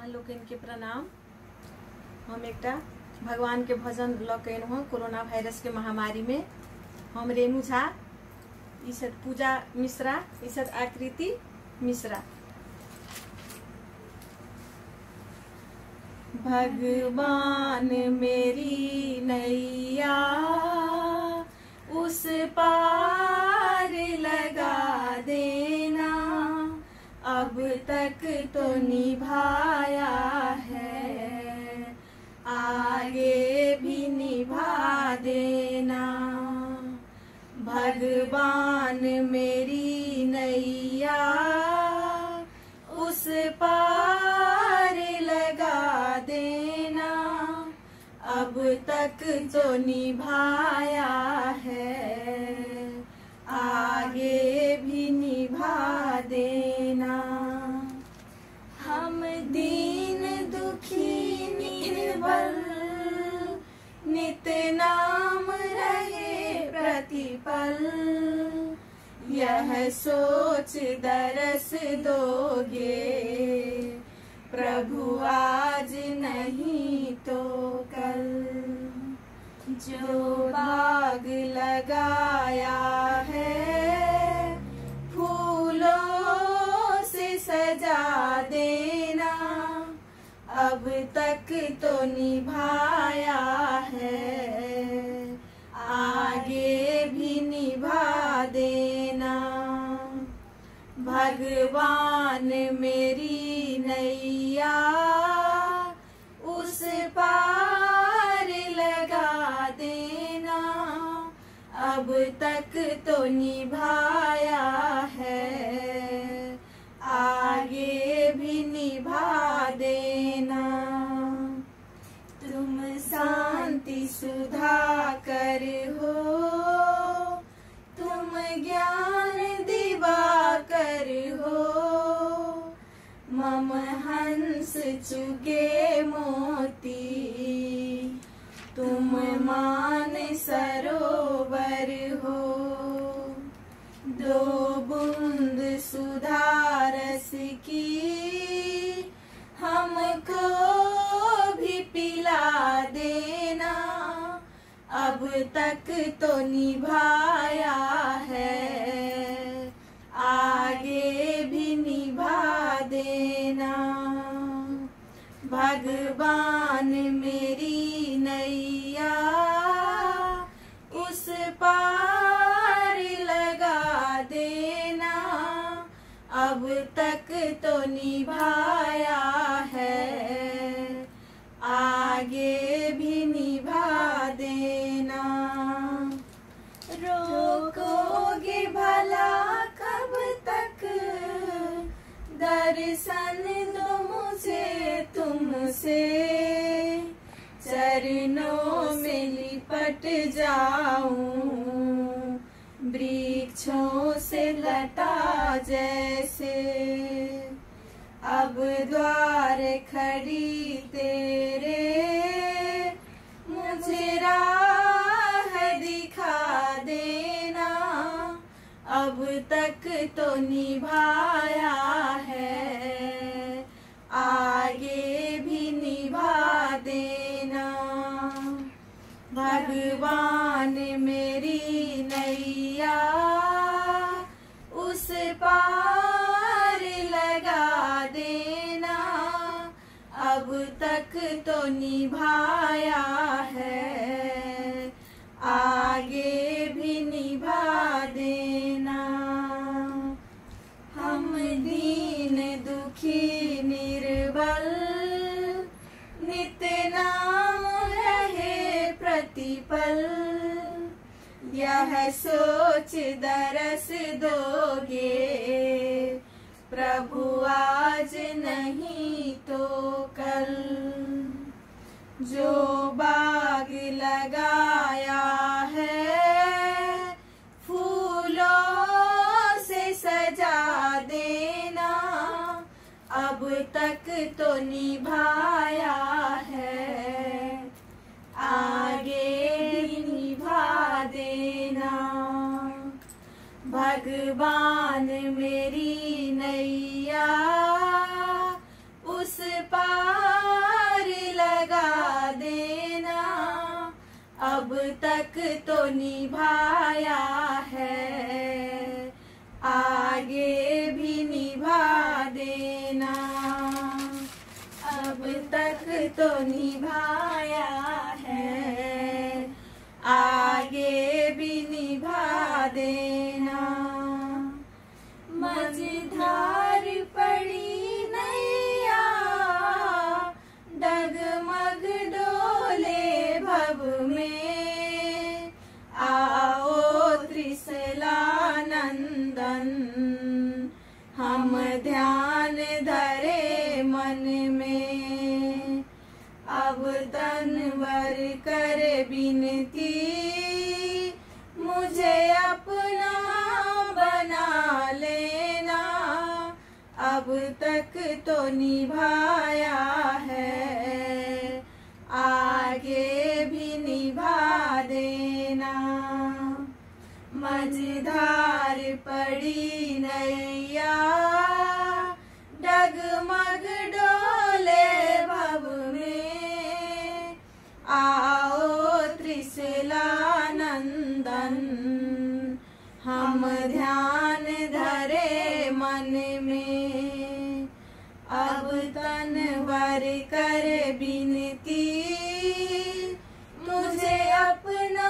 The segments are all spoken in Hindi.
अहाँ लोग के प्रणाम। हम एक भगवान के भजन लौकन हो कोरोना वायरस के महामारी में। हम रेणु झा, ईसत पूजा मिश्रा, ईसत आकृति मिश्रा। भगवान मेरी नैया उस पार लगा देना, अब तक तो निभाया है, आगे भी निभा देना। भगवान मेरी नैया उस पार लगा देना, अब तक तो निभाया है, आगे भी निभा देना। हम दीन दुखी निर्बल नित नाम रहे प्रतिपल, यह सोच दरस दोगे प्रभु आज नहीं तो कल। जो बाग लगाया है फूलों से सजा देना, अब तक तो निभाया है, आगे भी निभा देना। भगवान मेरी नैया उस पार लगा देना, अब तक तो निभाया है, आगे भी निभा देना। तुम शांति सुधा कर हो, तुम ज्ञान दिवाकर हो, मम हंस चुके मोती, तुम मान सरोवर हो। दो बूंद सुधा रस की हमको भी पिला देना, अब तक तो निभाया है, आगे भी निभा देना। भगवान मेरी नैया उस पार लगा देना, अब तक तो निभाया है, आगे भी निभा देना। रोकोगे भला कब तक, दर्शन दो मुझे तुमसे, चरणों में लिपट जाऊं वृक्षों से लता जैसे। अब द्वार खड़ी तेरे, मुझे राह दिखा देना, अब तक तो निभाया है, आगे भी निभा देना। भगवान मेरी नैया उस पार लगा देना, अब तक तो निभाया है, आगे भी निभा देना। हम दीन दुखी निर्बल नित नाम रहे प्रतिपल, यह सोच दरस दोगे प्रभु आज नहीं तो कल। जो बाग लगाया है फूलों से सजा देना, अब तक तो निभाया है, आगे भी निभा देना। भगवान मेरी नैया उस पार लगा देना, अब तक तो निभाया है, आगे भी निभा देना, अब तक तो निभाया है, आगे भी निभा देना। मझधार पड़ी नैया, डगमग डोले भव में, आओ त्रिशला नंदन, हम ध्यान धरे मन में, अब तनवर कर बिनती, मुझे अपना बना लेना, अब तक तो निभाया है, आगे भी निभा देना। मझधार पड़ी नैया, डगमग डोले भव में, आओ त्रिशला नंदन, हम ध्यान धरे मन में, अब तनवर कर बिनती, मुझे अपना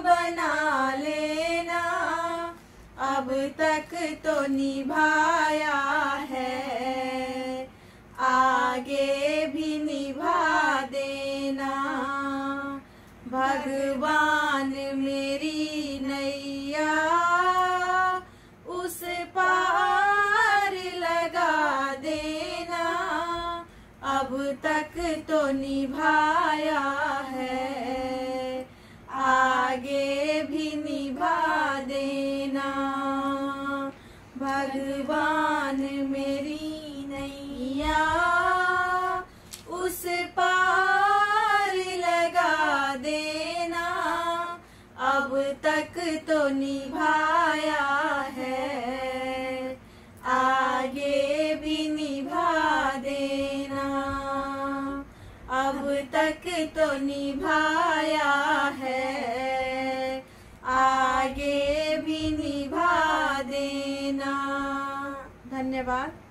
बना लेना, अब तक तो निभाया है, आगे भी निभा देना। भगवान मेरी नैया उस पार लगा देना, अब तक तो निभाया है, आगे भी निभा देना। भगवान मेरी नैया उस पार लगा देना, अब तक तो निभाया है, आगे भी निभा देना, अब तक तो निभाया है, आगे भी निभा देना। धन्यवाद।